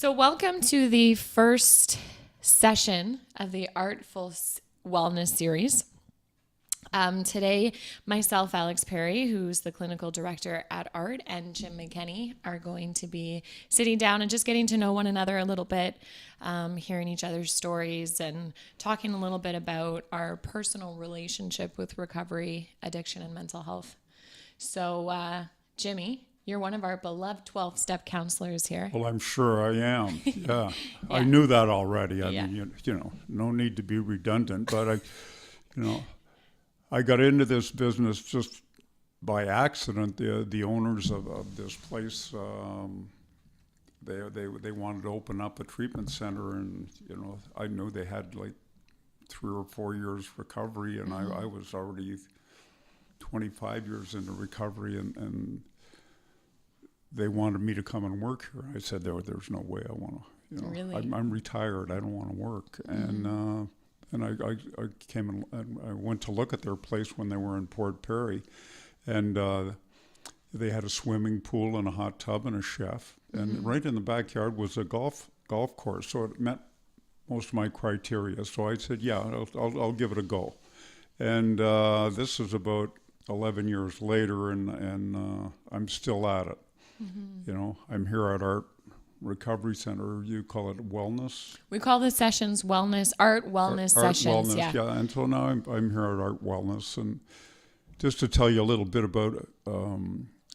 So welcome to the first session of the A.R.T.ful Wellness Series. Today, myself, Alex Perry, who's the clinical director at A.R.T, and Jim McKenny are going to be sitting down and just getting to know one another a little bit, hearing each other's stories and talking a little bit about our personal relationship with recovery, addiction, and mental health. So, Jimmy, you're one of our beloved 12-step counselors here. Well, I'm sure I am. Yeah. I knew that already. I mean, no need to be redundant, but I got into this business just by accident. The owners of this place, they wanted to open up a treatment center, and I knew they had like 3 or 4 years recovery, and I was already 25 years into recovery, and they wanted me to come and work here. I said, there's no way I want to. Really? I'm retired. I don't want to work. And I came and I went to look at their place when they were in Port Perry, and they had a swimming pool and a hot tub and a chef. And right in the backyard was a golf course. So it met most of my criteria. So I said, yeah, I'll give it a go. And this is about 11 years later, and I'm still at it. I'm here at A.R.T Recovery Center. You call it wellness? We call the sessions wellness, A.R.T wellness sessions. Wellness, yeah. And so now I'm here at A.R.T Wellness, and just to tell you a little bit about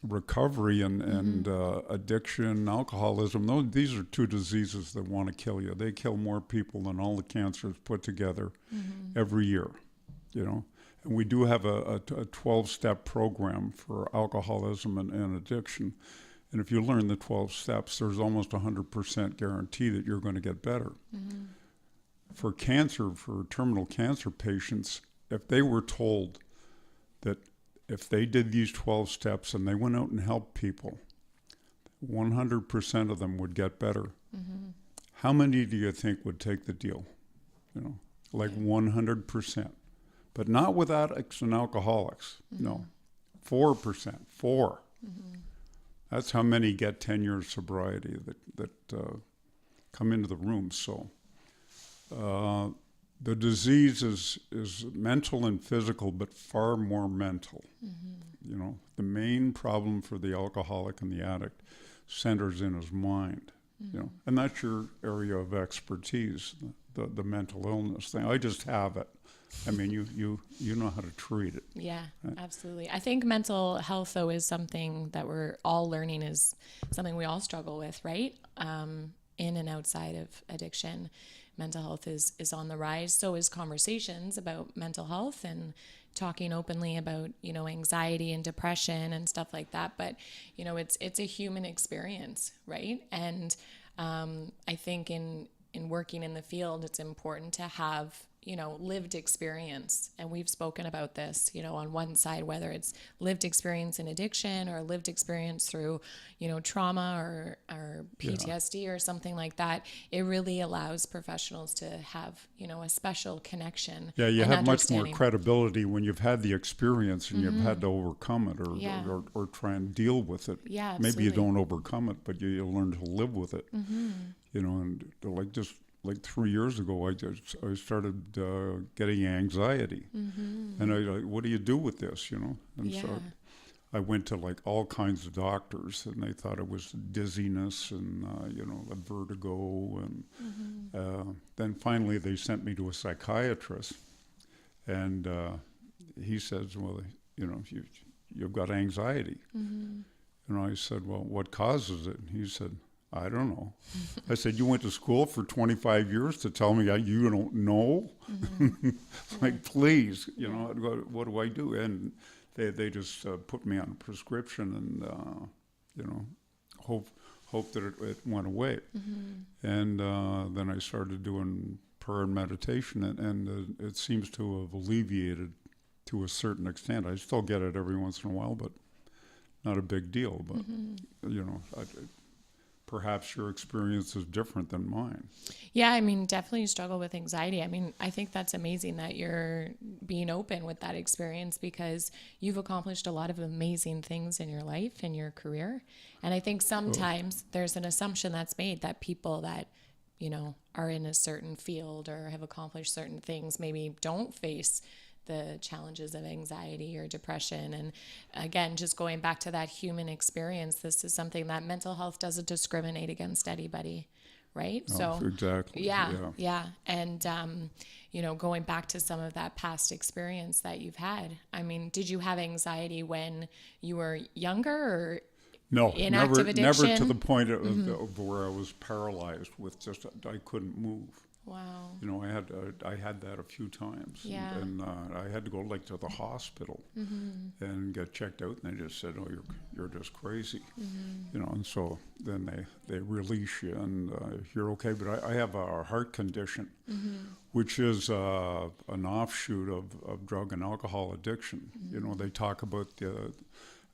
recovery and addiction, alcoholism. These are two diseases that want to kill you. They kill more people than all the cancers put together every year. And we do have a 12-step program for alcoholism and addiction. And if you learn the 12 steps, there's almost 100% guarantee that you're going to get better. For terminal cancer patients, if they were told that if they did these 12 steps and they went out and helped people, 100% of them would get better. How many do you think would take the deal? Like 100%. But not with addicts and alcoholics. No, 4%. 4. That's how many get 10 years sobriety that come into the room. So the disease is mental and physical, but far more mental. The main problem for the alcoholic and the addict centers in his mind. And that's your area of expertise, the mental illness thing. I just have it. I mean, you know how to treat it. Yeah, absolutely. I think mental health, though, is something that we're all learning, is something we all struggle with, right? In and outside of addiction, mental health is on the rise. So is conversations about mental health and talking openly about, anxiety and depression and stuff like that. But, it's a human experience, right? And I think in working in the field, it's important to have lived experience. And we've spoken about this, on one side, whether it's lived experience in addiction or lived experience through, trauma or PTSD or something like that. It really allows professionals to have, a special connection. Yeah, you have much more credibility when you've had the experience and you've had to overcome it or try and deal with it. Yeah, absolutely. Maybe you don't overcome it, but you learn to live with it. And like 3 years ago, I started getting anxiety, and what do you do with this, And so I went to like all kinds of doctors, and they thought it was dizziness and a vertigo, and then finally they sent me to a psychiatrist, and he says, well, you've got anxiety, and I said, well, what causes it? And he said, I don't know. I said, you went to school for 25 years to tell me you don't know? Like, please, what do I do? And they just put me on a prescription and, hope that it went away. And then I started doing prayer and meditation, and it seems to have alleviated to a certain extent. I still get it every once in a while, but not a big deal. But, perhaps your experience is different than mine. Yeah, I mean, definitely struggle with anxiety. I mean, I think that's amazing that you're being open with that experience, because you've accomplished a lot of amazing things in your life, in your career. And I think sometimes there's an assumption that's made that people that, are in a certain field or have accomplished certain things maybe don't face the challenges of anxiety or depression. And again, just going back to that human experience, this is something that mental health doesn't discriminate against anybody, right? Oh, So exactly. yeah. And, going back to some of that past experience that you've had, I mean, did you have anxiety when you were younger or No, in never, active addiction? never to the point of where I was paralyzed with just, I couldn't move. Wow. I had that a few times, Yeah. and I had to go to the hospital and get checked out, and they just said, "Oh, you're just crazy," And so then they release you, and you're okay. But I have a heart condition, which is an offshoot of drug and alcohol addiction. They talk about the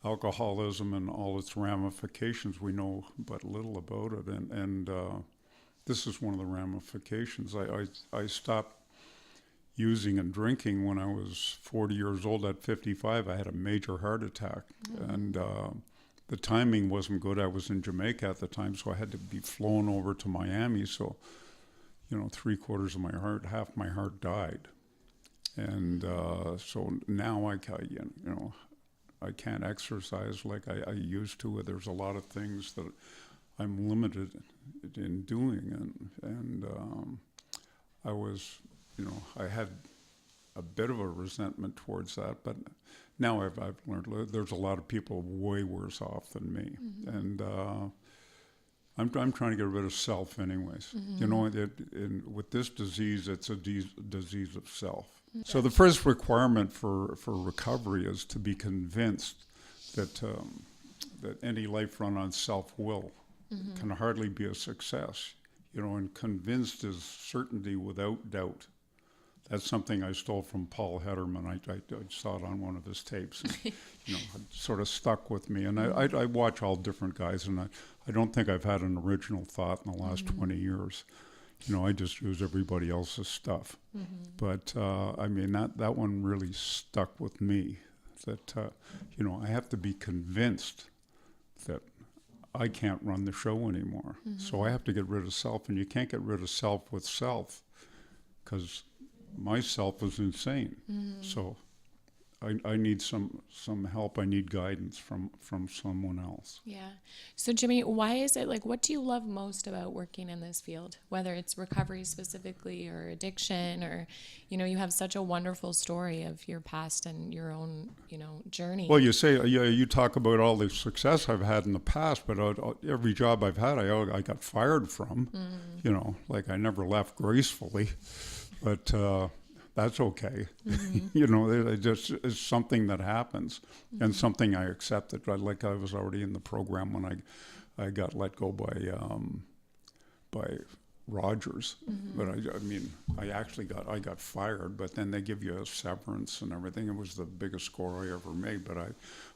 alcoholism and all its ramifications. We know but little about it, and this is one of the ramifications. I stopped using and drinking when I was 40 years old. At 55, I had a major heart attack, and the timing wasn't good. I was in Jamaica at the time, so I had to be flown over to Miami. So, 3/4 of my heart, half my heart died, and so now I can't exercise like I used to. There's a lot of things that I'm limited in doing, and I was, I had a bit of a resentment towards that, but now I've learned there's a lot of people way worse off than me, and I'm trying to get rid of self, anyways. With this disease, it's a disease of self. So the first requirement for recovery is to be convinced that any life run on self-will can hardly be a success. And convinced is certainty without doubt. That's something I stole from Paul Hederman. I saw it on one of his tapes, and it sort of stuck with me. And I watch all different guys, and I don't think I've had an original thought in the last 20 years. I just use everybody else's stuff. But that one really stuck with me. That I have to be convinced that I can't run the show anymore. So I have to get rid of self, and you can't get rid of self with self, because myself is insane. So I need some help. I need guidance from someone else. Yeah. So Jimmy, why is it, what do you love most about working in this field, whether it's recovery specifically or addiction, or, you have such a wonderful story of your past and your own, journey. Well, you talk about all the success I've had in the past, but every job I've had, I got fired from, I never left gracefully, but that's okay. It just is something that happens, and something I accepted. I was already in the program when I got let go by Rogers, but I got fired. But then they give you a severance and everything. It was the biggest score I ever made. But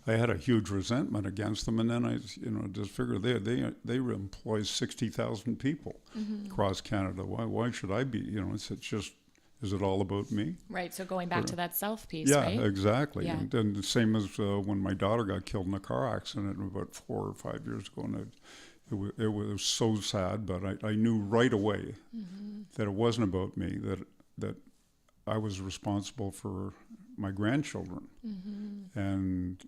I had a huge resentment against them, and then I just figured they employ 60,000 people across Canada. Why should I be? It's just. Is it all about me? Right, so going back to that self piece, yeah, right? Yeah, exactly. Yeah. And the same as when my daughter got killed in a car accident about 4 or 5 years ago, and it was so sad, but I knew right away that it wasn't about me, that I was responsible for my grandchildren. And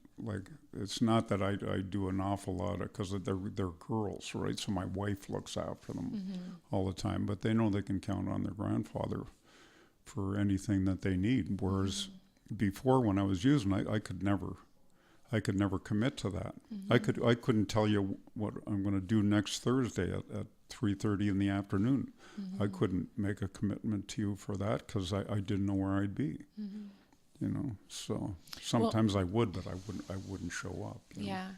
it's not that I do an awful lot because they're girls, right? So my wife looks after them all the time, but they know they can count on their grandfather for anything that they need. Whereas before, when I was using, I could never commit to that. I couldn't tell you what I'm going to do next Thursday at 3:30 in the afternoon. I couldn't make a commitment to you for that because I didn't know where I'd be. So sometimes I would, but I wouldn't show up. Yeah.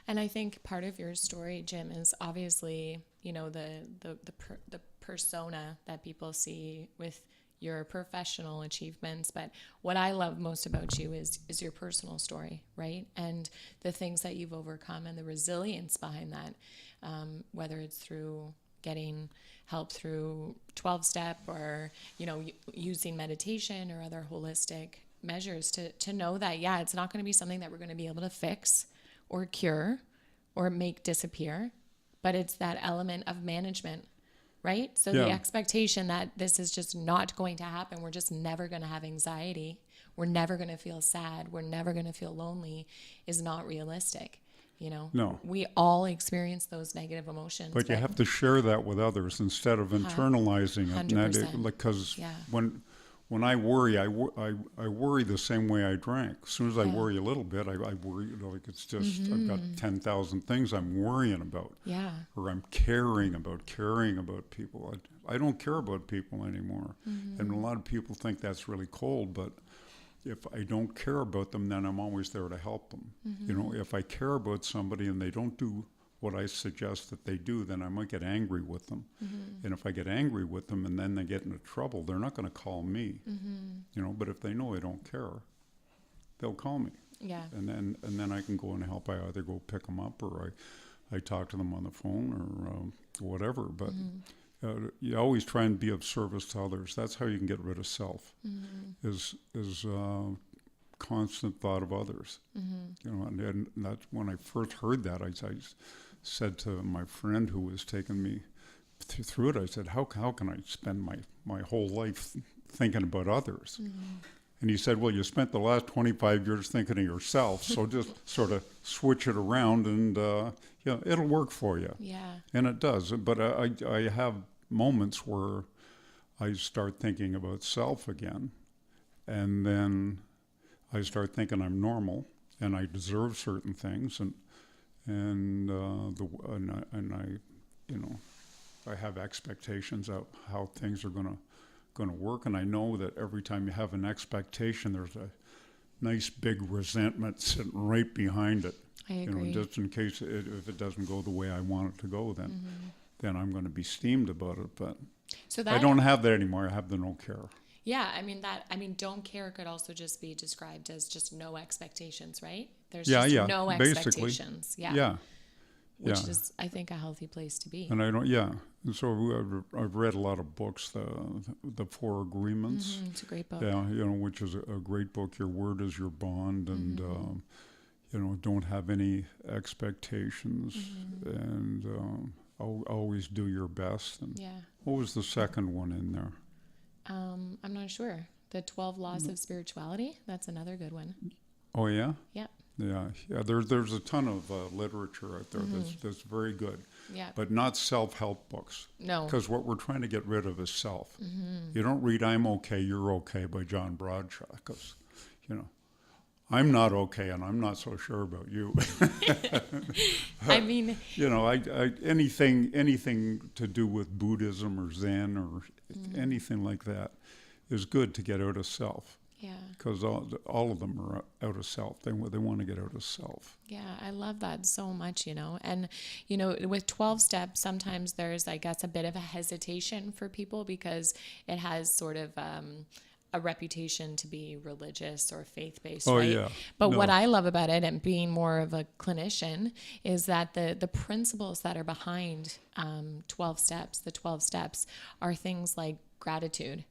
And I think part of your story, Jim, is obviously, the persona that people see with your professional achievements, but what I love most about you is your personal story, right? And the things that you've overcome and the resilience behind that, whether it's through getting help through 12-step or, using meditation or other holistic measures to know that, yeah, it's not going to be something that we're going to be able to fix or cure or make disappear, but it's that element of management, right? So the expectation that this is just not going to happen, we're just never going to have anxiety, we're never going to feel sad, we're never going to feel lonely, is not realistic. No. We all experience those negative emotions. But you have to share that with others instead of internalizing it. 100%. Because when I worry, I worry the same way I drank. As soon as I worry a little bit, I worry like it's just, I've got 10,000 things I'm worrying about. Yeah. Or I'm caring about people. I don't care about people anymore. And a lot of people think that's really cold, but if I don't care about them, then I'm always there to help them. If I care about somebody and they don't do what I suggest that they do, then I might get angry with them. And if I get angry with them and then they get into trouble, they're not going to call me. But if they know I don't care, they'll call me. Yeah. And then I can go and help. I either go pick them up or I talk to them on the phone or whatever. But you always try and be of service to others. That's how you can get rid of self. Is constant thought of others. And that's when I first heard that. I said to my friend who was taking me through it, I said, how can I spend my whole life thinking about others? And he said, well, you spent the last 25 years thinking of yourself, so just sort of switch it around and it'll work for you. Yeah. And it does. But I have moments where I start thinking about self again, and then I start thinking I'm normal and I deserve certain things, and I have expectations of how things are going to work, and I know that every time you have an expectation, there's a nice big resentment sitting right behind it. I agree. Just in case if it doesn't go the way I want it to go, then I'm going to be steamed about it. But I don't have that anymore. I have the no care. Yeah, don't care could also just be described as just no expectations, right? There's no basically. expectations. Yeah. Which is, I think, a healthy place to be. And and so I've read a lot of books, the Four Agreements. It's a great book. Yeah, which is a great book. Your word is your bond, and don't have any expectations, and always do your best. And what was the second one in there? I'm not sure. The 12 Laws of Spirituality. That's another good one. Oh yeah. Yeah. Yeah. There's a ton of literature out there that's very good. Yeah. But not self-help books. No. Because what we're trying to get rid of is self. You don't read "I'm Okay, You're Okay" by John Bradshaw, because I'm not okay, and I'm not so sure about you. I mean, anything to do with Buddhism or Zen or anything like that is good to get out of self. Yeah. Because all of them are out of self. They want to get out of self. Yeah, I love that so much, And, with 12 steps, sometimes there's, I guess, a bit of a hesitation for people because it has sort of a reputation to be religious or faith-based, right? Yeah. But what I love about it, and being more of a clinician, is that the principles that are behind 12 steps, the 12 steps, are things like gratitude,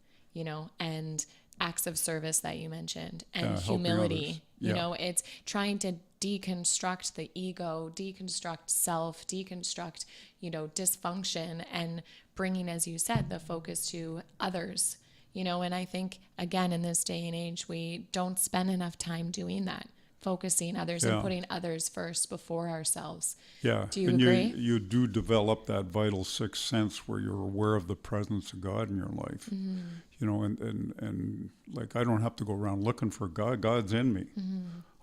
and acts of service that you mentioned, and humility. It's trying to deconstruct the ego, deconstruct self, deconstruct, dysfunction, and bringing, as you said, the focus to others. And I think, again, in this day and age, we don't spend enough time doing that, focusing others and putting others first before ourselves. Yeah. Do you agree? You do develop that vital sixth sense where you're aware of the presence of God in your life. And like, I don't have to go around looking for God. God's in me.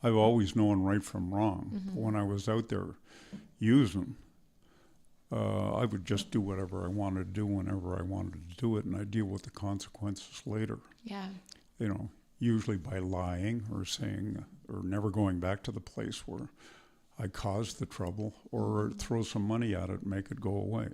I've always known right from wrong. But when I was out there using, I would just do whatever I wanted to do whenever I wanted to do it, and I deal with the consequences later. Yeah. Usually by lying or saying, or never going back to the place where I caused the trouble, or throw some money at it and make it go away.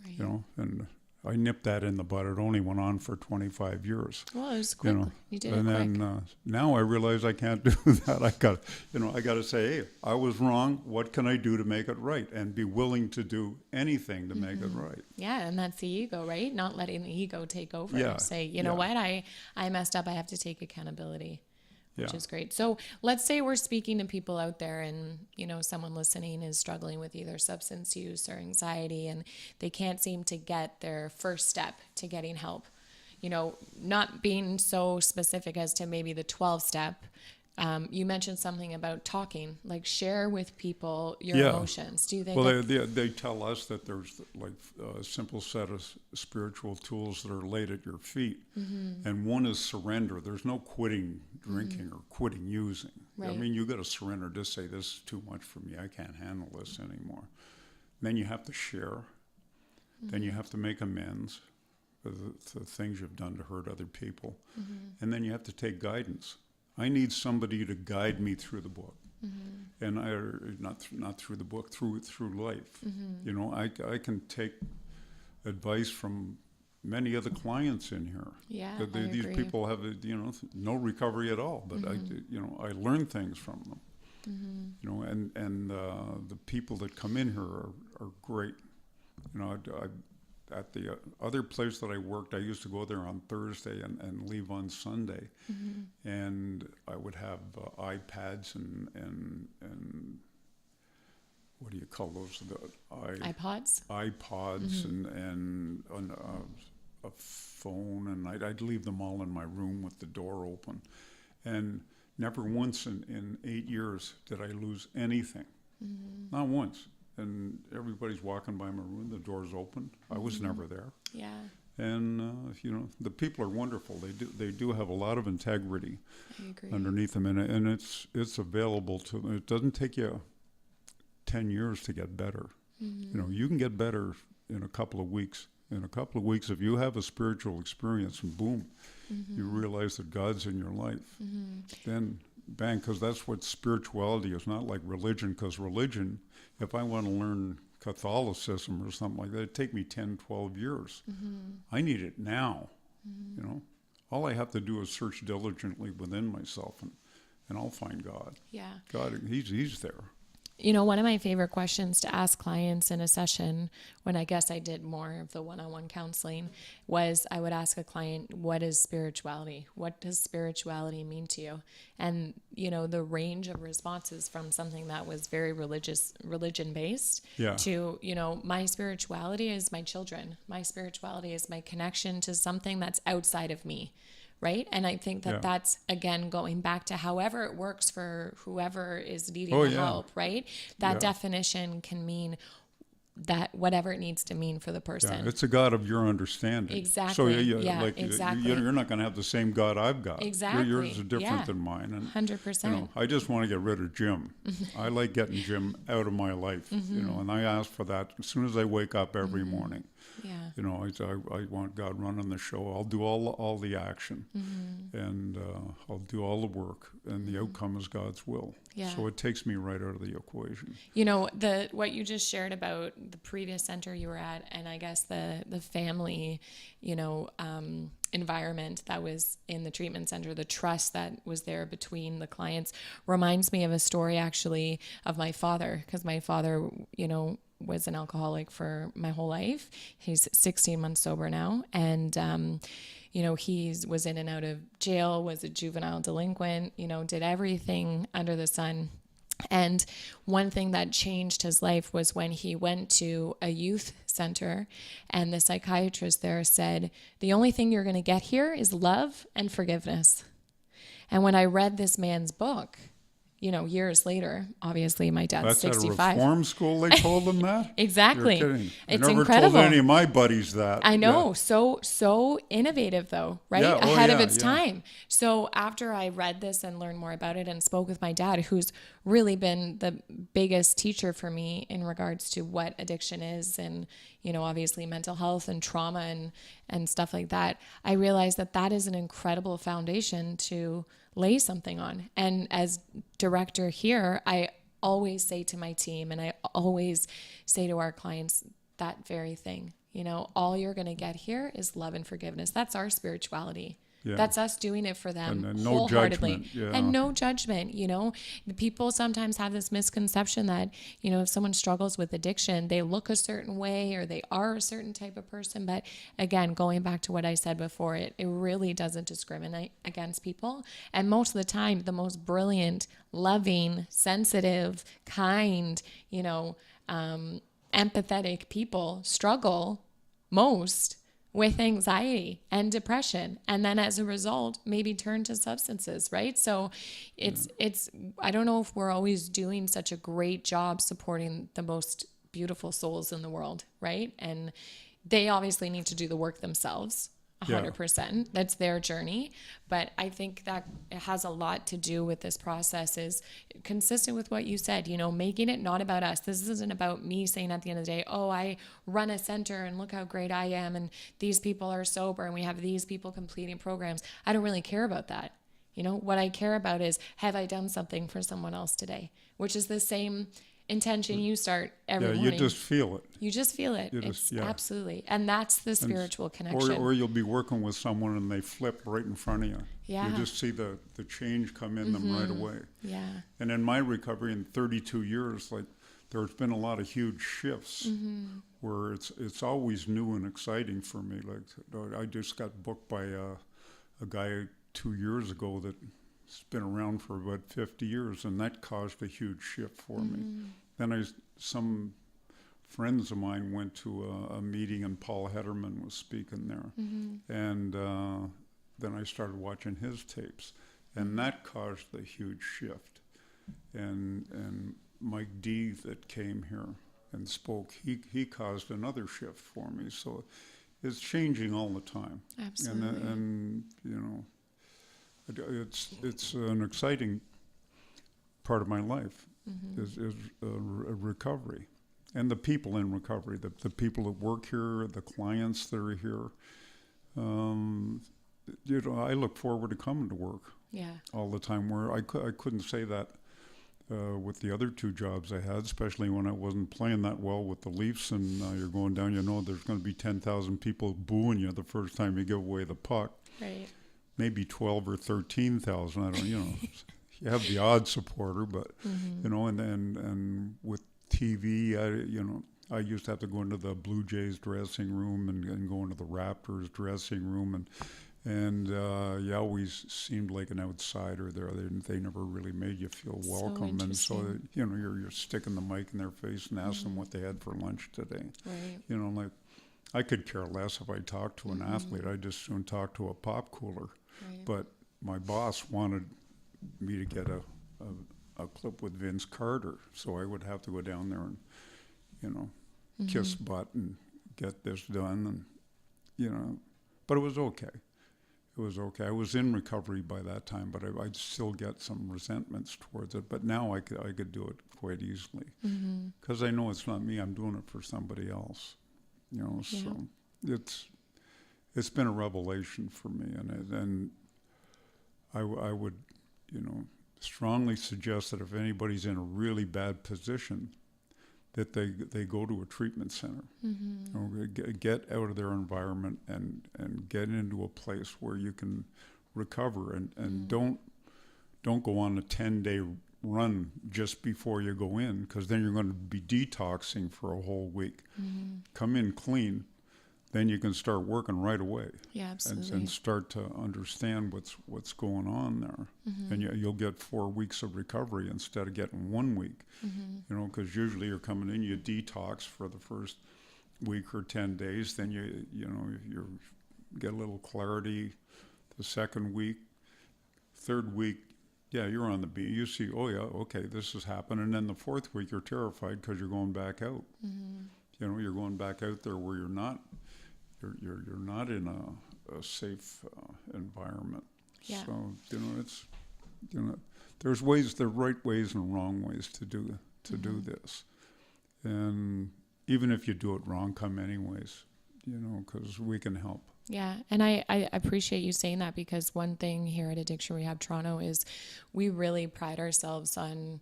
Right. And I nipped that in the bud. It only went on for 25 years. Well, it was quick. You did it and quick. then now I realize I can't do that. I got to say, hey, I was wrong. What can I do to make it right? And be willing to do anything to make it right. Yeah, and that's the ego, right? Not letting the ego take over. Yeah. Say, you know what, I messed up. I have to take accountability, which Yeah. is great. So let's say we're speaking to people out there and, someone listening is struggling with either substance use or anxiety and they can't seem to get their first step to getting help. Not being so specific as to maybe the 12 step. You mentioned something about talking, like share with people your emotions. Do you think? Well, they tell us that there's like a simple set of spiritual tools that are laid at your feet. And one is surrender. There's no quitting drinking or quitting using. Right. I mean, you got to surrender. Just say, this is too much for me. I can't handle this anymore. Then you have to share. Then you have to make amends for the things you've done to hurt other people. And then you have to take guidance. I need somebody to guide me through the book, and not through the book, through life. I can take advice from many of the clients in here. Yeah, These people have no recovery at all, but I learn things from them. And the people that come in here are great. At the other place that I worked, I used to go there on Thursday and leave on Sunday. And I would have iPads and what do you call those? iPods? iPods and a phone, and I'd leave them all in my room with the door open. And never once in 8 years did I lose anything. Not once. And everybody's walking by my room, the door's open. I was never there. Yeah. And the people are wonderful. They do have a lot of integrity underneath them, and it's available to them. It doesn't take you 10 years to get better. You can get better in a couple of weeks. In a couple of weeks, if you have a spiritual experience, and boom, you realize that God's in your life, then bang, because that's what spirituality is. Not like religion, because religion, if I want to learn Catholicism or something like that, it'd take me 10, 12 years. I need it now. All I have to do is search diligently within myself, and I'll find God. Yeah. God, he's there. One of my favorite questions to ask clients in a session, when I guess I did more of the one-on-one counseling, was I would ask a client, what is spirituality? What does spirituality mean to you? And, the range of responses from something that was very religion-based to, my spirituality is my children. My spirituality is my connection to something that's outside of me. Right. And I think that that's, again, going back to however it works for whoever is needing the help. Right. That definition can mean that whatever it needs to mean for the person. Yeah, it's a God of your understanding. Exactly. So exactly. You're not going to have the same God I've got. Exactly. Yours is different than mine. And 100%. I just want to get rid of Jim. I like getting Jim out of my life. And I ask for that as soon as I wake up every morning. Yeah. I want God running the show. I'll do all the action, and I'll do all the work, and the outcome is God's will. Yeah. So it takes me right out of the equation. What you just shared about the previous center you were at, and I guess the family, environment that was in the treatment center, the trust that was there between the clients, reminds me of a story actually of my father, because my father, was an alcoholic for my whole life. He's 16 months sober now. And, he was in and out of jail, was a juvenile delinquent, did everything under the sun. And one thing that changed his life was when he went to a youth center, and the psychiatrist there said, the only thing you're going to get here is love and forgiveness. And when I read this man's book, years later, obviously my dad's 65. That's at a reform school they told them that? Exactly. You're kidding. It's I never incredible. told any of my buddies that. I know. Yeah. So innovative though, right? Yeah. Ahead of its time. So after I read this and learned more about it and spoke with my dad, who's really been the biggest teacher for me in regards to what addiction is and, obviously mental health and trauma and stuff like that, I realized that is an incredible foundation to lay something on. And as director here, I always say to my team, and I always say to our clients that very thing, You know, all you're going to get here is love and forgiveness. That's our spirituality. Yeah. That's us doing it for them And no wholeheartedly. judgment. Yeah. And no judgment. You know, people sometimes have this misconception that, you know, if someone struggles with addiction, they look a certain way or they are a certain type of person. But again, going back to what I said before, it really doesn't discriminate against people. And most of the time, the most brilliant, loving, sensitive, kind, you know, empathetic people struggle most with anxiety and depression, and then as a result maybe turn to substances, right? So it's I don't know if we're always doing such a great job supporting the most beautiful souls in the world, right? And they obviously need to do the work themselves 100%. That's their journey. But I think that it has a lot to do with this process, is consistent with what you said, you know, making it not about us. This isn't about me saying at the end of the day, oh, I run a center and look how great I am, and these people are sober and we have these people completing programs. I don't really care about that. You know, what I care about is, have I done something for someone else today? Which is the same intention you start every morning. You just feel it. You just feel it. Absolutely. And that's the spiritual connection. Or you'll be working with someone and they flip right in front of you. Yeah. You just see the change come in them right away. Yeah. And in my recovery in 32 years, like, there's been a lot of huge shifts where it's always new and exciting for me. Like, I just got booked by a guy 2 years ago that's been around for about 50 years, and that caused a huge shift for me. Then some friends of mine went to a meeting and Paul Hederman was speaking there. And then I started watching his tapes, and that caused a huge shift. And Mike D that came here and spoke, he caused another shift for me. So it's changing all the time. Absolutely. And you know, it's an exciting part of my life is recovery, and the people in recovery, the people that work here, the clients that are here. You know, I look forward to coming to work. All the time. Where I couldn't say that with the other two jobs I had, especially when I wasn't playing that well with the Leafs, and you're going down. You know, there's going to be 10,000 people booing you the first time you give away the puck. Right. Maybe 12 or 13,000. I don't, you know, you have the odd supporter, but you know, and with TV, I used to have to go into the Blue Jays dressing room and go into the Raptors dressing room, and you always seemed like an outsider there. They never really made you feel welcome, and so you know, you're sticking the mic in their face and asking them what they had for lunch today. Right. You know, like, I could care less if I talked to an athlete. I'd just soon talk to a pop cooler. Right. But my boss wanted me to get a clip with Vince Carter, so I would have to go down there and, you know, kiss butt and get this done, and, you know, but it was okay. It was okay. I was in recovery by that time, but I'd still get some resentments towards it. But now I could do it quite easily, because I know it's not me. I'm doing it for somebody else. You know, so it's been a revelation for me, and I would, you know, strongly suggest that if anybody's in a really bad position, that they go to a treatment center. You know, get out of their environment and get into a place where you can recover, and don't go on a 10-day run just before you go in, because then you're going to be detoxing for a whole week. Come in clean, then you can start working right away. Yeah, absolutely. And start to understand what's going on there. And you'll get 4 weeks of recovery instead of getting 1 week. You know, because usually you're coming in, you detox for the first week or 10 days, then you get a little clarity the second week. Third week, yeah, you're on the beat. You see, oh yeah, okay, this is happening. And then the fourth week, you're terrified because you're going back out. You know, you're going back out there where you're not in a safe environment. Yeah. So it's there's right ways and wrong ways to do this, and even if you do it wrong, come anyways. You know, because we can help. Yeah, and I appreciate you saying that, because one thing here at Addiction Rehab Toronto is we really pride ourselves on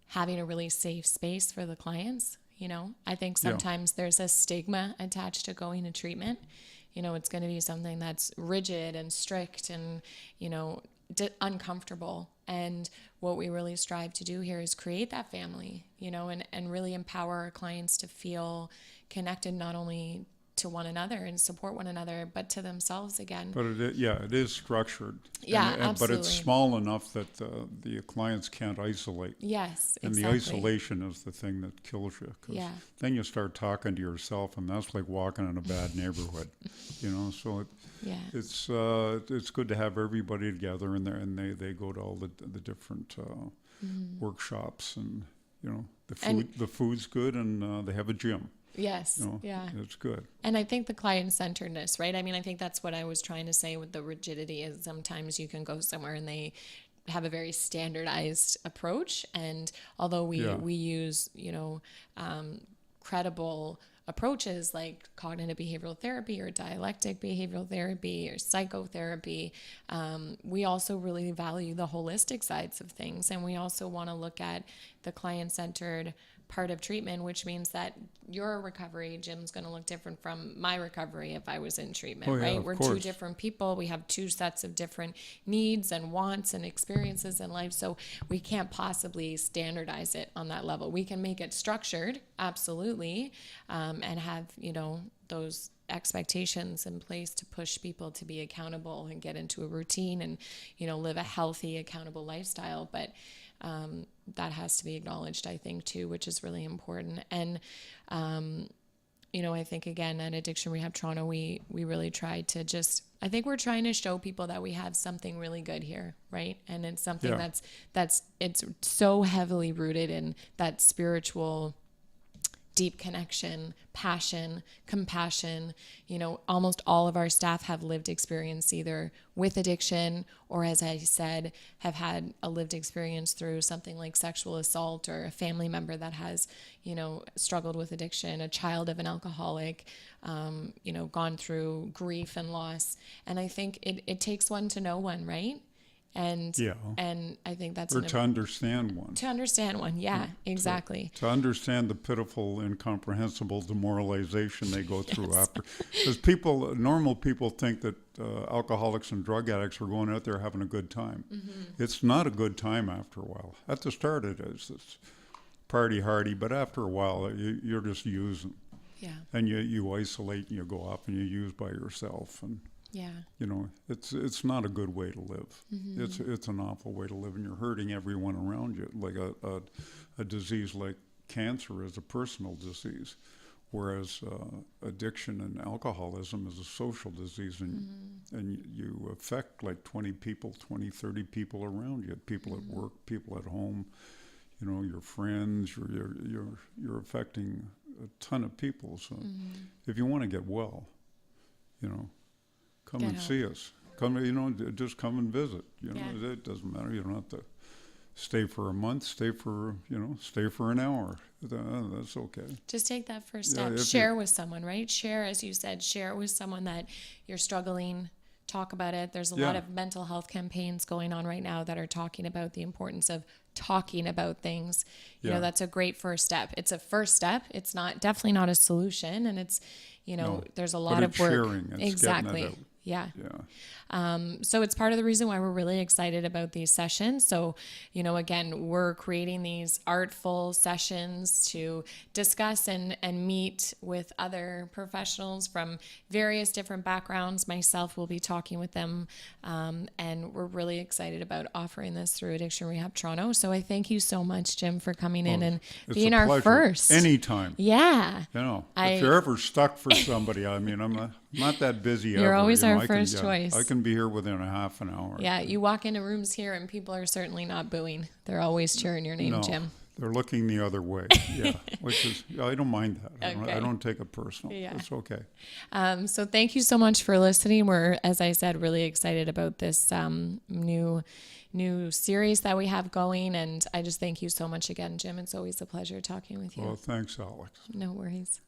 having a really safe space for the clients. You know, I think sometimes there's a stigma attached to going to treatment. You know, it's going to be something that's rigid and strict and, you know, uncomfortable. And what we really strive to do here is create that family, you know, and really empower our clients to feel connected not only to one another and support one another, but to themselves again. But it is structured. Yeah, But absolutely. it's small enough that the clients can't isolate. Yes, And exactly. the isolation is the thing that kills you. 'Cause then you start talking to yourself, and that's like walking in a bad neighborhood, you know. So it's good to have everybody together, and they go to all the different workshops, and you know the food's good, and they have a gym. Yes. You know, it's good. And I think the client-centeredness, right? I mean, I think that's what I was trying to say with the rigidity is sometimes you can go somewhere and they have a very standardized approach. And although we use, you know, credible approaches like cognitive behavioral therapy or dialectic behavioral therapy or psychotherapy, we also really value the holistic sides of things. And we also want to look at the client-centered part of treatment, which means that your recovery, Jim's, going to look different from my recovery if I was in treatment, right? We're two different people. We have two sets of different needs and wants and experiences in life. So we can't possibly standardize it on that level. We can make it structured, absolutely, and have, you know, those expectations in place to push people to be accountable and get into a routine and, you know, live a healthy, accountable lifestyle. But that has to be acknowledged, I think, too, which is really important. And, you know, I think, again, at Addiction Rehab Toronto, we really try to just, I think we're trying to show people that we have something really good here, right? And it's something that's it's so heavily rooted in that spiritual deep connection, passion, compassion. You know, almost all of our staff have lived experience either with addiction or, as I said, have had a lived experience through something like sexual assault or a family member that has, you know, struggled with addiction, a child of an alcoholic, you know, gone through grief and loss. And I think it takes one to know one, right? And I think that's to understand one. To understand one, exactly. To understand the pitiful, incomprehensible demoralization they go through after. Because normal people think that alcoholics and drug addicts are going out there having a good time. Mm-hmm. It's not a good time after a while. At the start it is. It's party hardy, but after a while you're just using. Yeah. And you isolate and you go off and you use by yourself. And you know, it's not a good way to live. Mm-hmm. It's an awful way to live, and you're hurting everyone around you. Like a disease like cancer is a personal disease, whereas addiction and alcoholism is a social disease, and you affect like 20, 30 people around you, people at work, people at home, you know, your friends, you're affecting a ton of people. So if you want to get well, you know, come and see us. Come, you know, just come and visit. You know, it doesn't matter. You don't have to stay for a month. Stay for an hour. That's okay. Just take that first step. Share with someone, right? Share, as you said, share with someone that you're struggling. Talk about it. There's a lot of mental health campaigns going on right now that are talking about the importance of talking about things. You know, that's a great first step. It's a first step. It's definitely not a solution, and it's, you know, there's a lot of work. Sharing. It's exactly. Getting it out. Yeah. So it's part of the reason why we're really excited about these sessions. So, you know, again, we're creating these artful sessions to discuss and meet with other professionals from various different backgrounds. Myself will be talking with them. And we're really excited about offering this through Addiction Rehab Toronto. So I thank you so much, Jim, for coming in and being our pleasure. first. Anytime. Yeah. You know, if you're ever stuck for somebody, I mean, I'm not that busy. You're ever. always you know, our first choice. I can be here within a half an hour. Yeah, you walk into rooms here and people are certainly not booing. They're always cheering your name, Jim. They're looking the other way. Yeah, which is, I don't mind that. Okay. I don't take it personal. Yeah. It's okay. So thank you so much for listening. We're, as I said, really excited about this new series that we have going. And I just thank you so much again, Jim. It's always a pleasure talking with you. Well, thanks, Alex. No worries.